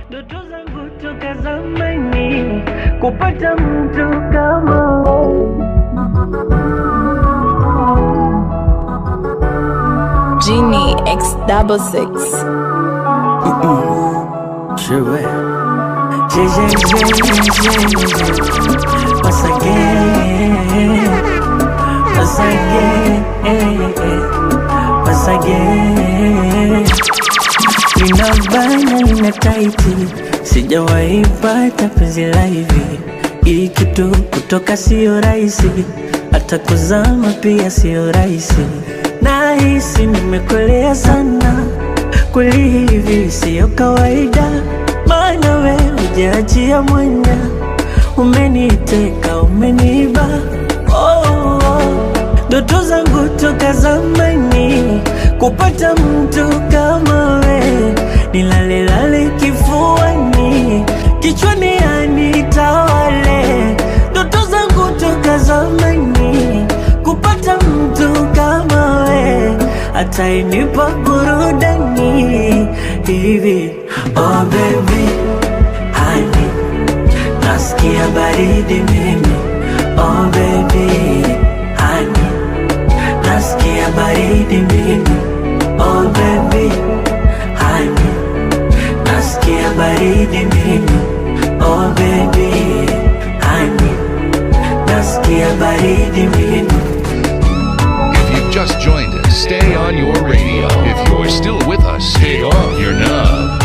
Ndoto zangu toka zamani kupata mtu kama Genie X66. Sure. Once again. Ninabana nina taiti, sijawahi pata penzi la hivi. Hii kitu kutoka sio rahisi, hata kuzama pia sio rahisi. Nahisi nimekolea sana, kweli hivi sio kawaida. Maana we hujaachia mwanya, umeniteka umeniba. Ndoto zangu toka zamani kupata mtu kama we, nilalelale kifuani, kichwani anitawale. Ndoto zangu toka zamani kupata mtu kama we, atainipa burudani hivi. Oh baby, honey, nasikia baridi mimi. Oh baby, honey, nasikia baridi mimi. Oh baby, honey, nasikia baridi mimi. Oh baby, honey, nasikia baridi mimi. If you've just joined us, stay on your radio. If you're still with us, stay on your knob.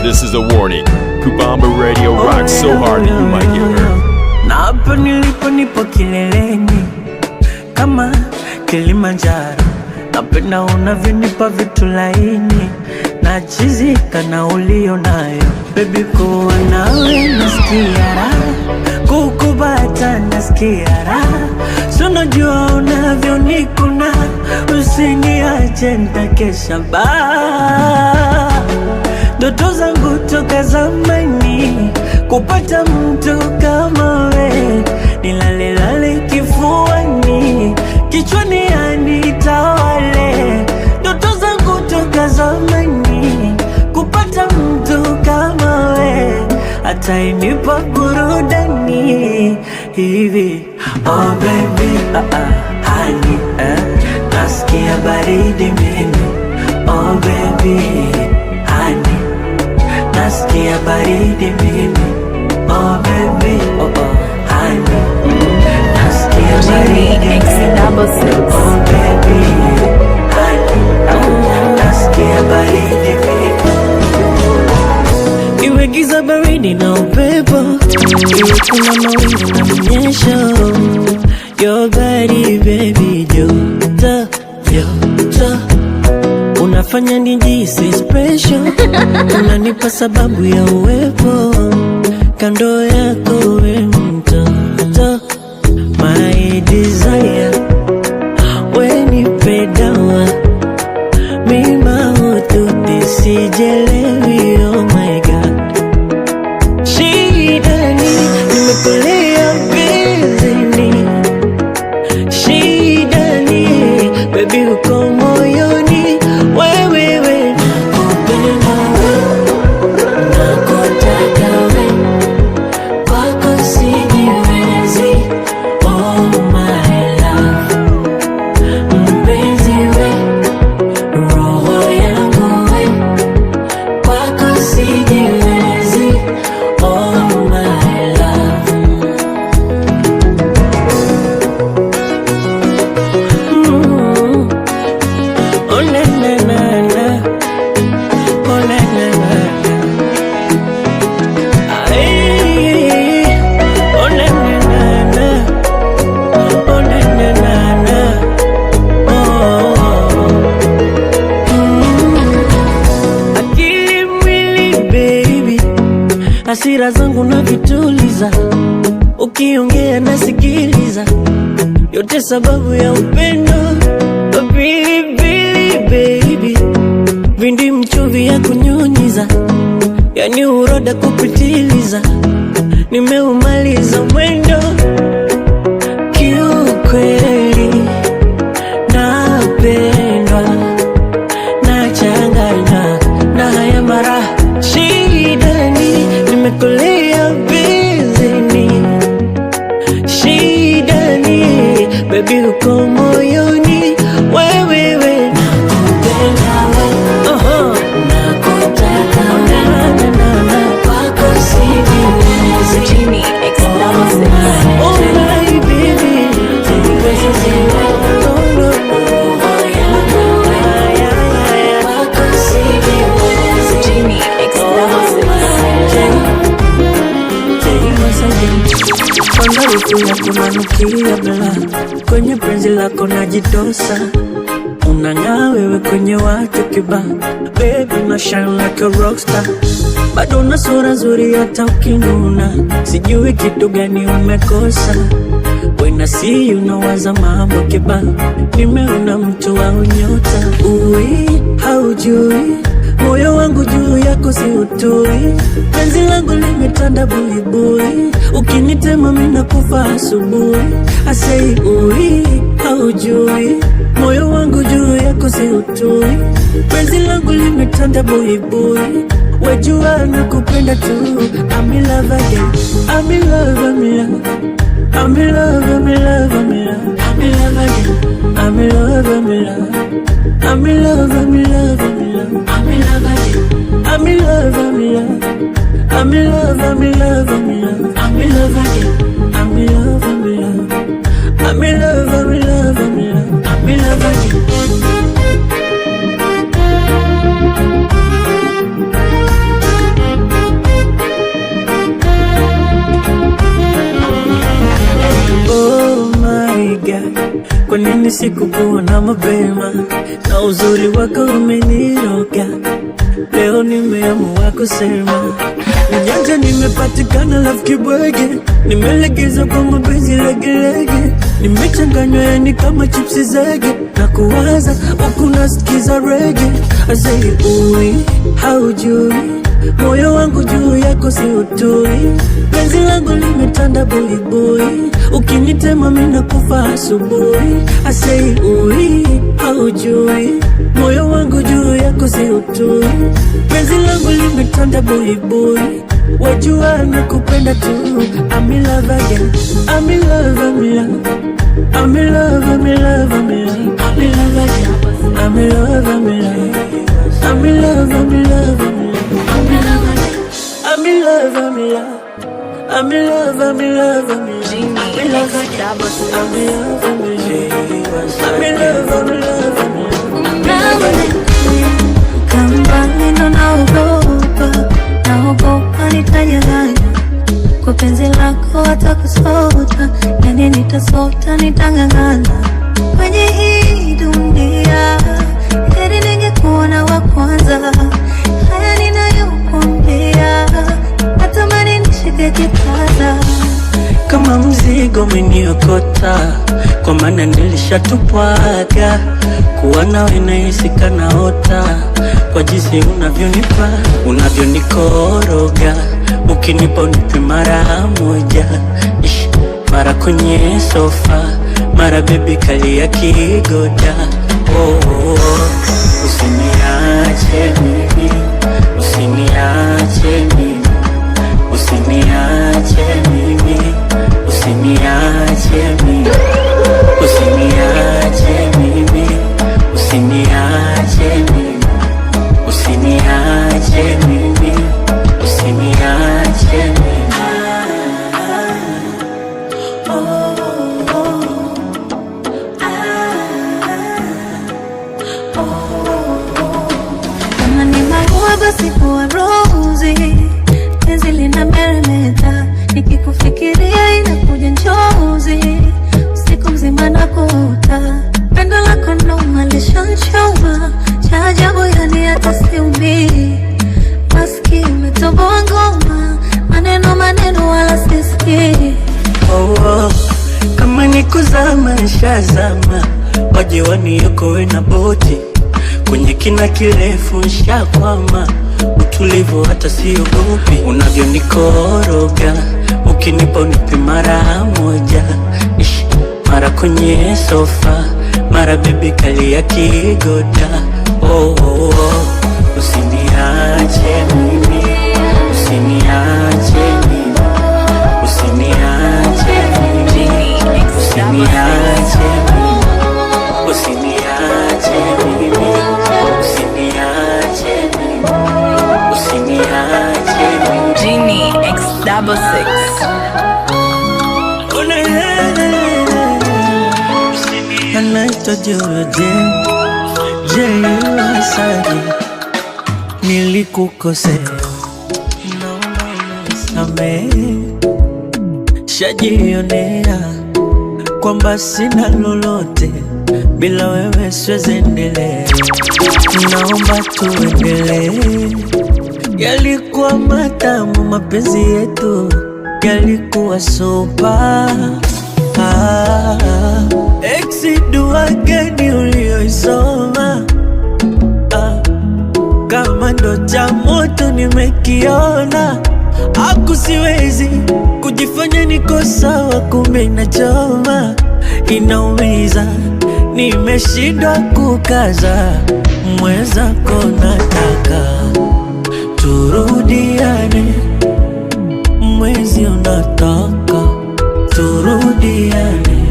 This is a warning. Kubamba Radio rocks so hard that you might get hurt. Na hapa nilipo nipo kileleni kama Kilimanjaro. Napenda unavyonipa vitu laini, nachizika na ulio nayo. Baby kuwa nawe nasikia raha, kukubata nasikia raha. So najua unavyonikuna, usiniache nitakesha baa. Ndoto zangu toka zamani kupata mtu kama we, nilalelale kifuani, kichwani anitawale. Ndoto zangu toka zamani kupata mtu kama we, atainipa burudani hivi. Oh baby, honey, nasikia baridi mimi. Oh baby, honey, nasikia baridi mimi. Oh baby, honey, nasikia baridi mimi. Oh baby, honey, nasikia baridi mimi. Iwe giza baridi na upepo, iwe kuna mawingu na mnyesho, your body baby joto, joto. Unafanya nijisi special, unanipa sababu ya uwepo kando yako we mtoto. My desire, we nipe dawa, mima ututi sijelewi. Oh my God, shida ni nimekolea bizini. Shida ni baby uko moyoni. Wewe nakupenda we, nakutaka we, kwako sijiwezi. Oh my love, mpenzi we, roho yangu we, kwako sijiwezi. Oh my love, oh na na na na, oh na na na na, ay, oh na na na na, oh na na na na, oh. Akili mwili baby, hasira zangu na vituliza, ukiongea nasikiliza, yote sababu ya upendo. Pilipili baby, vindi mchuvi ya kunyunyiza, yani uroda kupitiliza, nimeumaliza mwendo. Kiukweli napendwa, nachanganya na haya mara. Shida baby uko moyoni, wewe nakupenda wewe, nakutaka wewe, kwako sijiwezi. Genie X double six. Oh my baby, Genie X double six. kwanza utu yako nanukia bela, kwenye penzi lako najitosa, unang'aa wewe kwenye watu kiba, baby una shine like a rockstar, bado una sura nzuri hata ukinuna, sijui kitu gani umekosa. When I see you nawaza mambo kiba, nimeona mtu wa unyota. Ui, haujui moyo wangu juu yako si utui, penzi langu limetanda buibui, ukinitema mina kufa asubuhi. I say ui, haujui moyo wangu juu yako si utui, penzi langu limetanda buibui, wajua nakupenda tu. I'm in love again, I'm in love, I'm in love, I'm in love, I'm in love, I'm in love, I'm in love again, I'm in love, I'm in love, I'm in love, I'm in love, I'm in love, I'm in love again, I'm in love, I'm in love, I'm in love, I'm in love, I'm in love, I'm in love again, I'm in love, I'm in love, I'm in love, I'm in love, I'm in love, I'm in love again. Oh my God, kwa nini sikukuona mapema? Na uzuri wako umeniroga, leo nimeamua kusema ujanja nimepatikana, love kibwege, nimelegeza kwa mapenzi legelege, nimechanganywa yani kama chipsi zege, na kuwaza huku nasikiza reggae. I say ui, haujui moyo wangu juu yako si utui, penzi langu limetanda buibui, ukinitema mina kufa asubuhi. I say ui, haujui moyo wangu juu yako si utui, penzi langu limetanda buibui, wajua nakupenda tu. I'm in love again, I'm in love, I'm in love, I'm in love, I'm in love, I'm in love, I'm in love again, I'm in love, I'm in love, I'm in love, I'm in love, I'm in love, I'm in love again, I'm in love, I'm in love, I'm in love, I'm in love, I'm in love, I'm in love again, I'm in love, I'm in love, I'm in love, I'm in love, I'm in love. Kambani ndo naogopa nitanyang'anya kwa penzi lako, hata kusota yani nitasota, nitang'ang'ana kwenye hii dunia, heri ningekuona wa kwanza. Haya ninayokuambia natamani nishike kipaza, kama mzigo umeniokota, kwa maana nilishatupwaga, kuwa nawe nahisi kanaota, kwa jinsi unavyonipa, unavyonikoroga, ukinipa unipe mara moja, mara kwenye sofa, mara baby kalia kigoda. Oh, usiniache mimi, usiniache mimi, usiniache mimi, usiniache mimi, usiniache mimi, usiniache mimi, usiniache mimi, usiniache mimi. kama ni maua basi kuwa rozi, penzi lina meremeta, nikikufikiria inakuja njozi, usiku mzima nakuota, pendo lako noma lishanchoma, cha ajabu yani hata siumii, maski umetoboa ngoma, maneno wala sisikii. Oh, kama ni kuzama nshazama, waje waniokoe na boti, kwenye kina kirefu nshakwama, utulivu hata siogopi, unavyonikoroga, ukinipa unipe mara moja, mara kwenye sofa, mara baby kalia kigoda. Oh, usiniache mimi, usiniache mimi, usiniache mimi, usiniache Genie X66. Anaitwa J.U.S.I. Nilikukosea, naomba unisamehe. Shajionea kwamba sina lolote, bila wewe siwezi endelea. Naomba tuendelee. Yalikuwa matamu mapenzi yetu, yalikuwa sopa. Dua gani ulioisoma? Kama ndo cha moto nimekiona. Siwezi kujifanya niko sawa, kumbe inachoma, inaumiza. Nimeshindwa kukaza, mwenzako nataka turudiane. Mwezi unataka turudiane,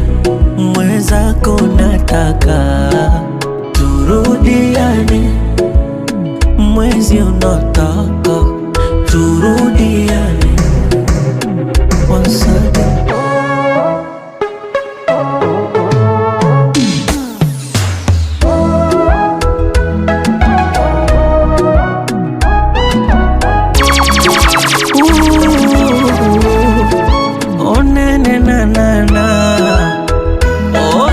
mwenzako nataka turudiane. Mwezi unataka turudiane. Once again. Oh, na na na na na. Oh,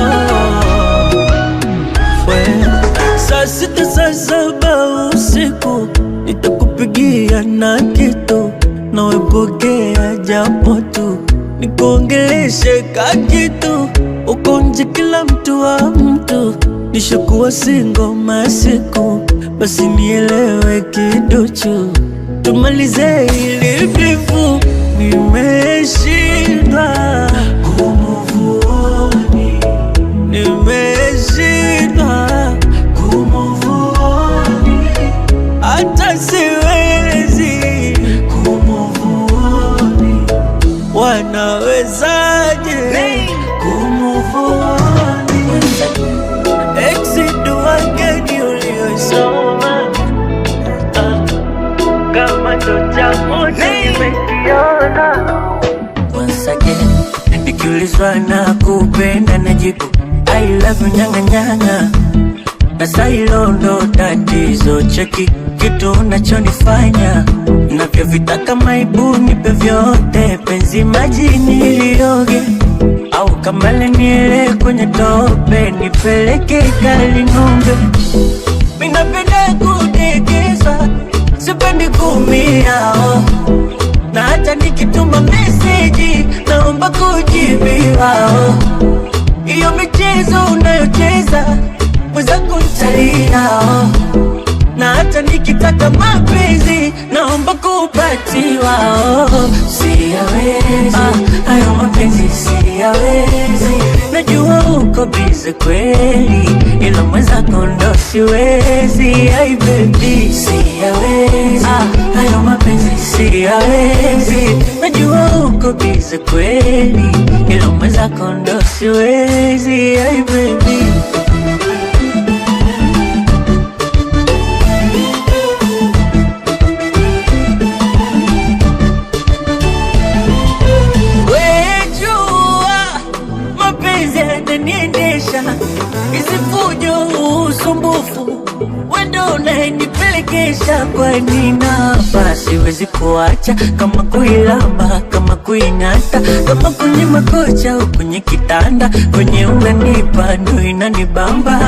saa sita saa saba usiku nitakupigia na kitu, nawe pokea japo tu, nikuongeleshe kakitu. Uko nje kila mtu wa mtu, nishakuwa single masiku, basi nielewe kiduchu, tumalize hili bifu. Nimeshindwa kumove on, nimeshindwa kumove on, hata siwezi kumove on. Wanawezaje kumove on? Dua gani ulioisoma? Kama ndo cha moto nimekiona. Once again, nikiulizwa na kupenda najibu I love you nyanga nyanga. Na sailo ndo tatizo, cheki kitu unachonifanya, navyovitaka maibu nipe vyote, penzi maji nilioge, au kamale niele kwenye tope, nipeleke kali ng'ombe. Minapenda kudekeza, sipendi kumia, na hata nikituma meseji naomba kujibiwa. Iyo michezo unayocheza mwenzangu nitalia, na hata nikitaka mapenzi naomba kupatiwa. Siyawezi, hayo mapenzi siyawezi. Najua uko bize kweli, ila mwenzako ndo siwezi. Ay baby, siyawezi, hayo mapenzi siyawezi. Najua uko bize kweli, ila mwenzako ndo siwezi. Ay baby, isifujo usumbufu, wendo unayenipelekesha kwa nina. Basi wezi kuacha, kama kuilamba, kama kuingata, kama kwenye makocha au kwenye kitanda, kwenye unanipa ndo inanibamba.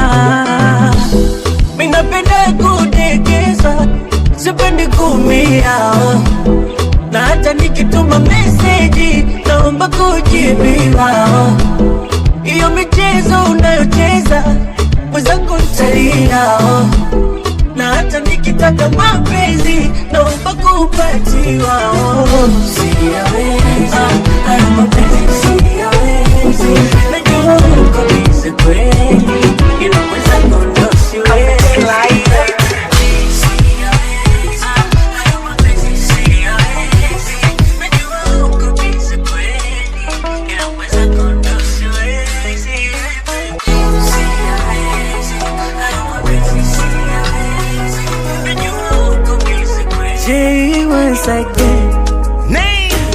Minapenda kudekeza, sipendi kumia, na hata nikituma meseji naomba kujibiwa. Iyo michezo unayocheza mwenzangu nitalia, na hata nikitaka mapenzi naomba kupatiwa. Siyawezi, hayo mapenzi siyawezi. Najua uko bize kweli, ila mwenzangu ndo siwezi. J once again.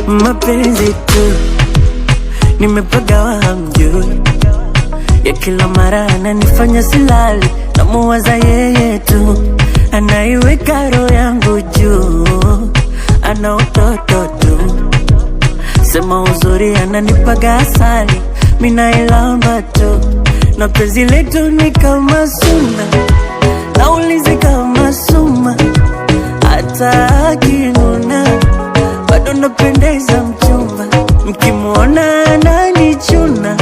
Mapenzi tu nimepagawa hamjui, ya kila mara ananifanya silali, namuwaza yeye tu, anaiweka roho yangu juu, ana utoto tu, sema uzuri ananipaga asali, mina ilamba tu, na penzi letu ni kama suna, naulizi kama suma, hata akinuna bado napendeza mchumba, mkimuona ananichuna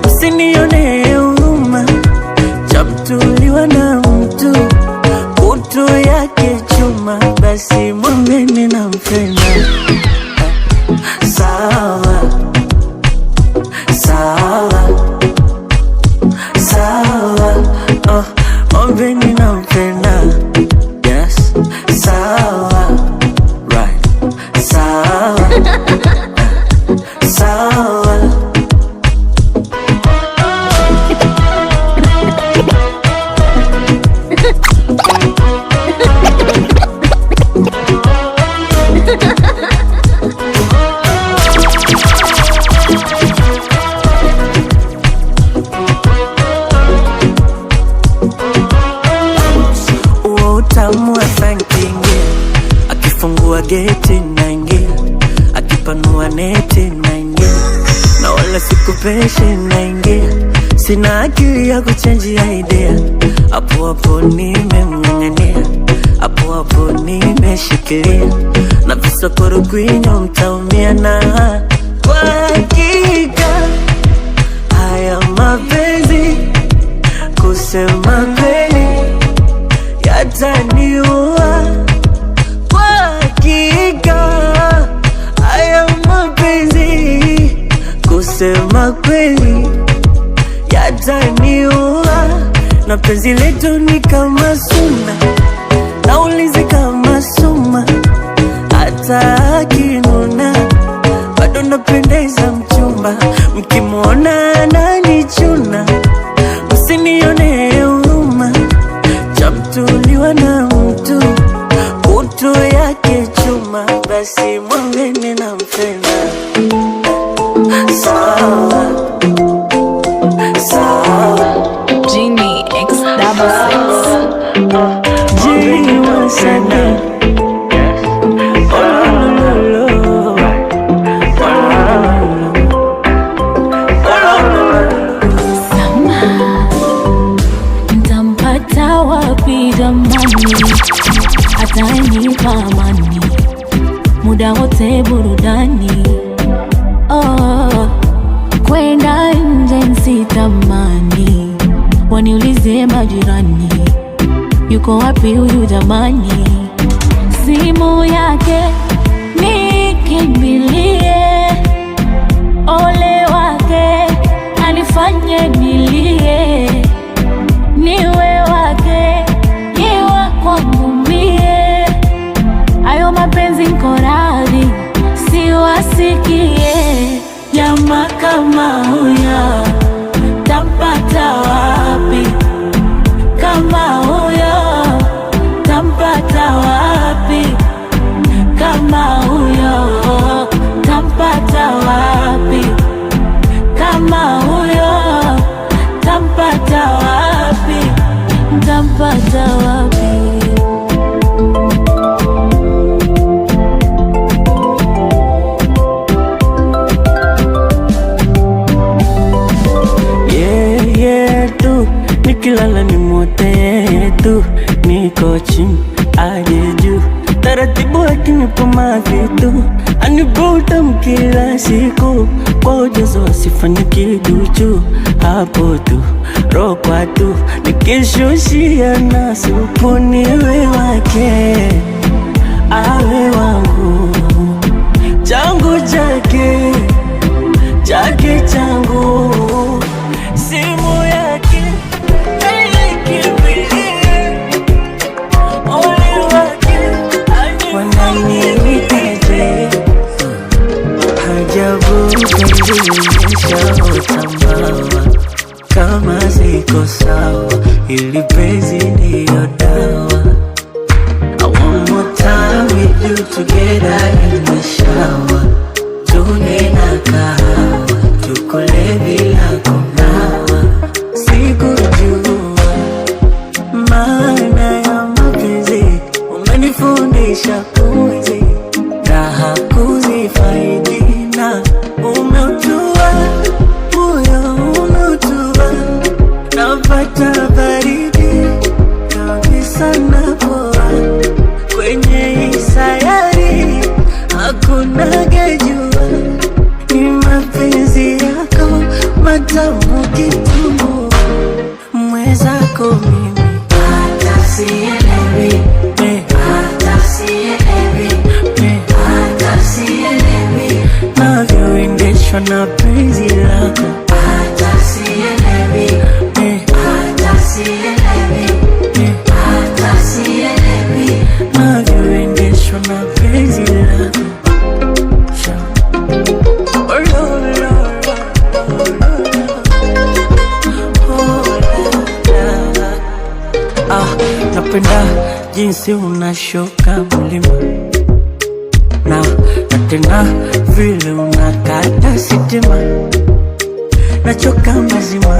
msinione huruma, chamtuliwa na mtu kutu yake chuma, basi mwambeni nampenda. Sawa sawa sawa, oh, mwambeni nampenda. Yes, sawa, right, sawa sawa. Utamu wa sankingia, akifungua geti naingia, akipanua neti naingia, na wala sikupeshe naingia, sina akili ya kuchanjia idea, hapo hapo nimemng'ang'ania, hapo hapo nimeshikilia, na visokoro kwinyo mtaumia, na kwa hakika haya mapenzi kusema kweli yataniua, kwa hakika haya mapenzi kusema kweli yataniua, na penzi letu ni kama suna, naulizi kama suma, hata akinuna bado napendeza mchumba, mkimuona ananichuna msinione huruma, chamtuliwa na mtu kutu yake chuma, basi mwambeni nampenda. Sawa sawa. Genie X66. Genie once again. Ntampata wapi jamani, atanipa amani, muda wote burudani. Oh, kwenda nje nsitamani, waniulize majirani, yuko wapi huyu jamani, simu yake nikimbilie, ole wake anifanye nilie, niwe wake niwe kwangu mie, ayo mapenzi nko radhi siwasikie, jamaa kama huyo tampata wapi, kama huyo tampata wapi, kama huyo tampata wapi, kama huyo tampata wapi, tampata wapi. Nikilala ni mote tu, niko chini aje juu, taratibu akinipa mavitu, anivuta mkila siku, kwa ujazo asifanye kiduchu, hapo tu rokwa tu, nikishushia na supu, niwe wake awe wangu, changu chake chake changu, simu yake kama siko sawa, ili penzi ndiyo dawa. I want more time with you, together in the shower. Tune na kahawa, tukule bila kunawa. Sikujua maana ya mapenzi, umenifundisha kuishi raha kuzifaidi, na umeutua moyo umeutua, napata baridi kabisa napoa. Kwenye hii sayari hakuna gejua, ni mapenzi yako matamu kitumbua. Mwezako mimi hata sielewi, hata sielewi, hata sielewi navyoendeshwa na penzi lako. Hata sielewi, hata sielewi, hata sielewi navyoendeshwa na penzi lako. Napenda jinsi unashuka mlima na tena vile unakata sitima. Nachoka mazima,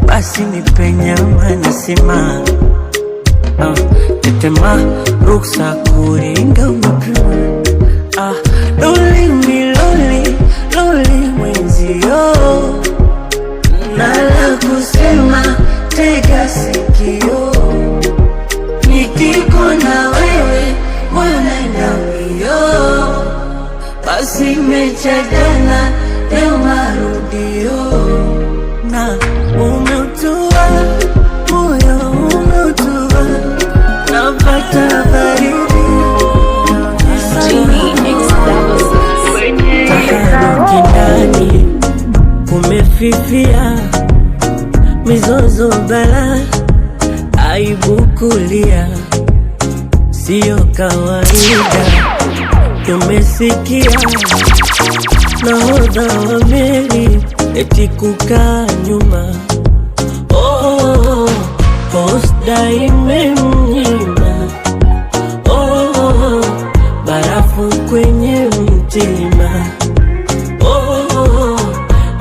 basi nipe nyama nasima. Tetema ruksa kuringa umepima. Loli mi loli, loli mwenzio, nala kusema tega sikio. Nikiko na wewe wanaenda mbio, basi mechagana leo marudio. Na umeutua moyo umeutua, napata baridi Genie X double six. taharuki ndani kumefifia, mizozo bala aibu kulia, sio kawaida. Tumesikia nahodha wa meli eti kukaa nyuma. Posta imemnyima. Barafu kwenye mtima.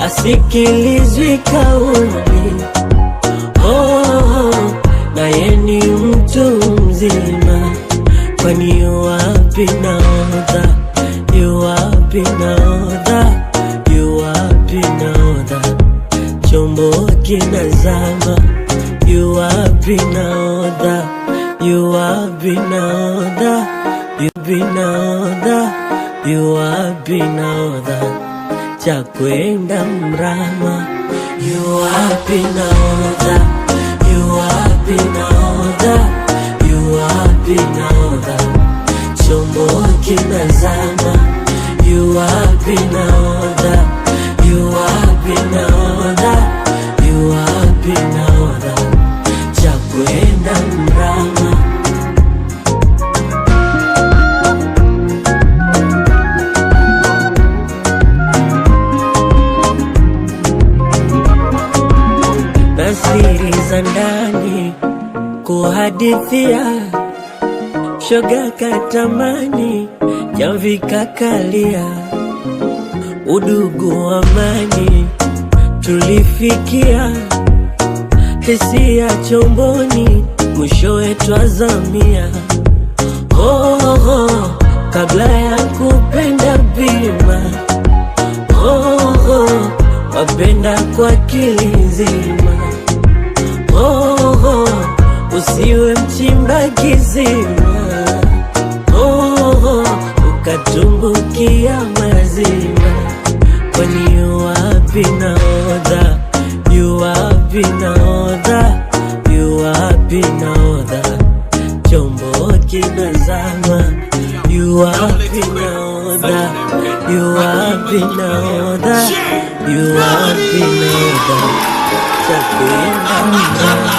Asikilizwi kauli. Naye ni mtu mzima. Kwani yuwapi nahodha? Yuwapi nahodha? Yuwapi nahodha? Chombo kinazama. Yuwapi nahodha? Yuwapi nahodha? Yuwapi nahodha? Yuwapi nahodha? Cha kwenda mrama. Yuwapi nahodha? Yuwapi nahodha? Yuwapi nahodha? Chombo kinazama. Yuwapi nahodha? Yuwapi nahodha? Yuwapi nahodha? Cha kwenda mrama. Na siri za ndani kuhadithia, shoga katamani jamvi kakalia. Udugu amani tulifikia, hisia chomboni mwishowe twazamia. Kabla ya kupenda bima. Wapenda kwa kilizima. Usiwe mchimba kisima. Ukatumbukia mazima. Kwani yuwapi nahodha? Yuwapi nahodha? Yuwapi nahodha? Chombo kinazama. Yuwapi nahodha? Yuwapi nahodha? Yuwapi nahodha? Cha kwenda mrama.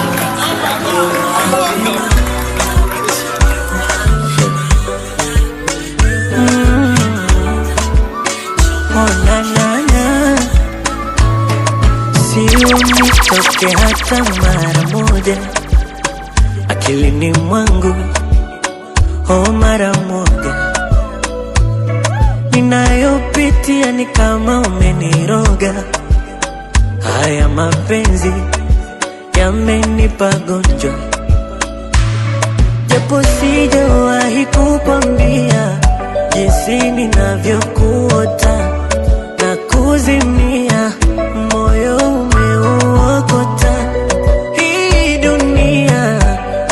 Sio nitoke hata mara moja akilini mwangu, mara moja. najitia ni kama umeniroga. Haya mapenzi yamenipa gonjwa, japo sijawahi kukwambia jinsi ninavyokuota na kuzimia, moyo umeuokota. Hii dunia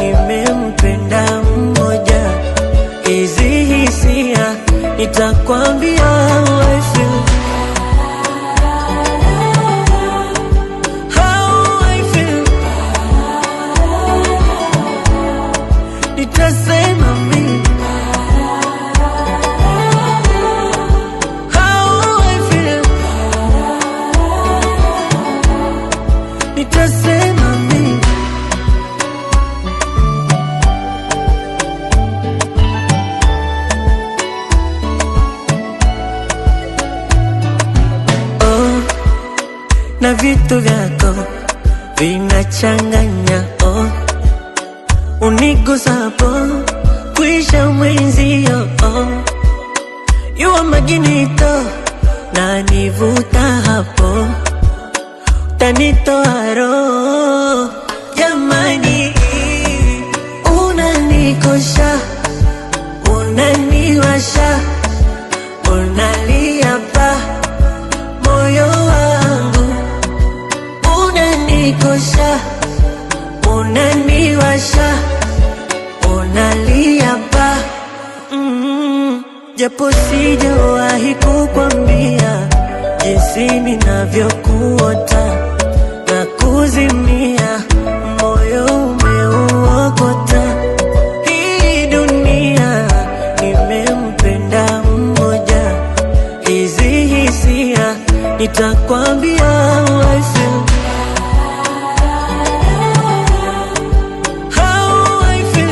nimempenda mmoja, hizi hisia nitakwambia how I feel. How I feel. Nitasema mimi how I feel. Nitasema mimi. Na vitu vyako vinachanganya, unigusapo kuisha mwenzio, you are maginito na nivuta hapo, tanitoa roho. Jamani, unanikosha, unaniwasha, unalia pa moyo wangu, unanikosha, unaniwasha, unalia pa japo sijawahi kukwambia jinsi ninavyokuota na kuzimia, moyo umeuokota. Hii dunia nimempenda mmoja, hizi hisia nitakwambia how I feel. How I feel.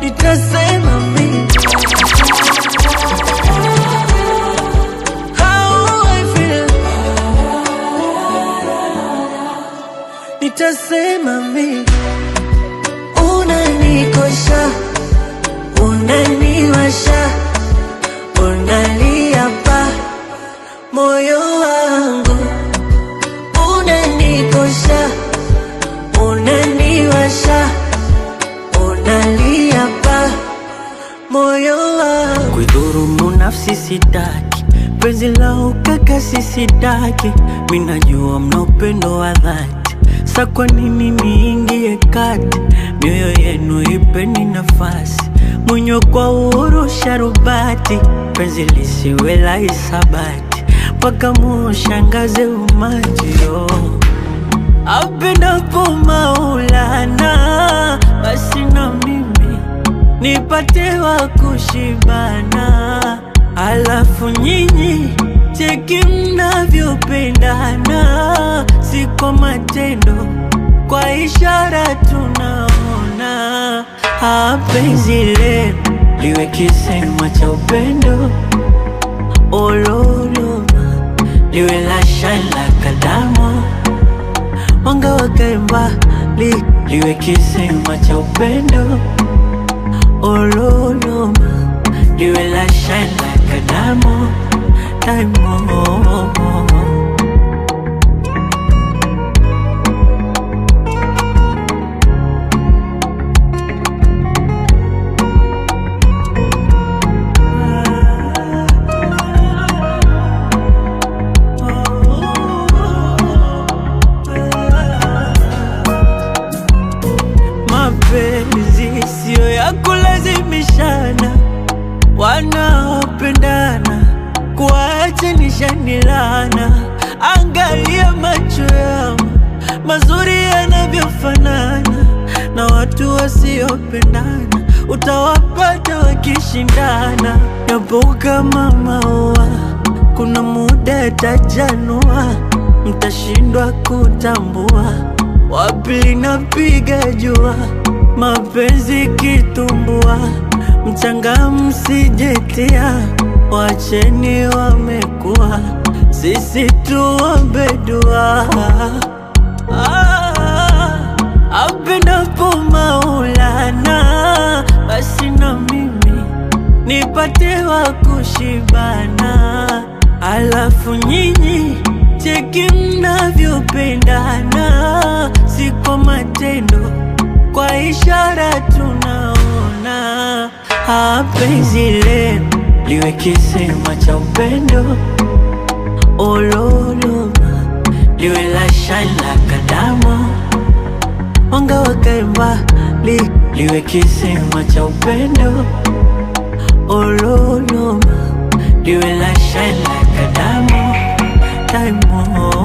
Nitasema mimi how I feel. Nitasema mimi unanikosha, unaniwasha, unalia pa moyo wangu, unanikosha, unaniwasha, unalia pa moyo wangu. Kuidhurumu nafsi sitaki, penzi la ukakasi sitaki, minajua mna upendo wa dhati, sa kwa nini niingie kati? Mioyo yenu ipeni nafasi, mwenye kwa uhuru sharubati, penzi lisiwe la hisabati, mpaka mushangaze umati. Apendapo Maulana, basi na mimi nipate wa kushibana, alafu nyinyi cheki mnavyopendana, si kwa matendo, kwa ishara tunaona. Penzi lenu liwe kisema cha upendo, ololoma liwe la shine la kalamu, wanga wakae mbali liwe kisema cha upendo, ololoma liwe la shine la kalamu, taimo. Mapenzi sio ya kulazimishana, wanaopendana kuachanisha ni laana. Angalia macho yao mazuri yanavyofanana, na watu wasiopendana utawapata wakishindana. Yapo kama maua, kuna muda yatajanua, mtashindwa kutambua wapi linapiga jua. Mapenzi kitumbua, mchanga msijetia, wacheni wamekuwa, sisi tuombe dua. Apendapo Maulana, basi na mimi nipa nipate wa kushibana. Alafu nyinyi cheki mnavyopendana, si kwa matendo, kwa ishara tunaona. Penzi lenu liwe kisema cha upendo, ololoma liwe la shine la kadamo. Wanga wakae mbali, liwe kisema cha upendo, ololoma liwe la shine la kadamo. Time more.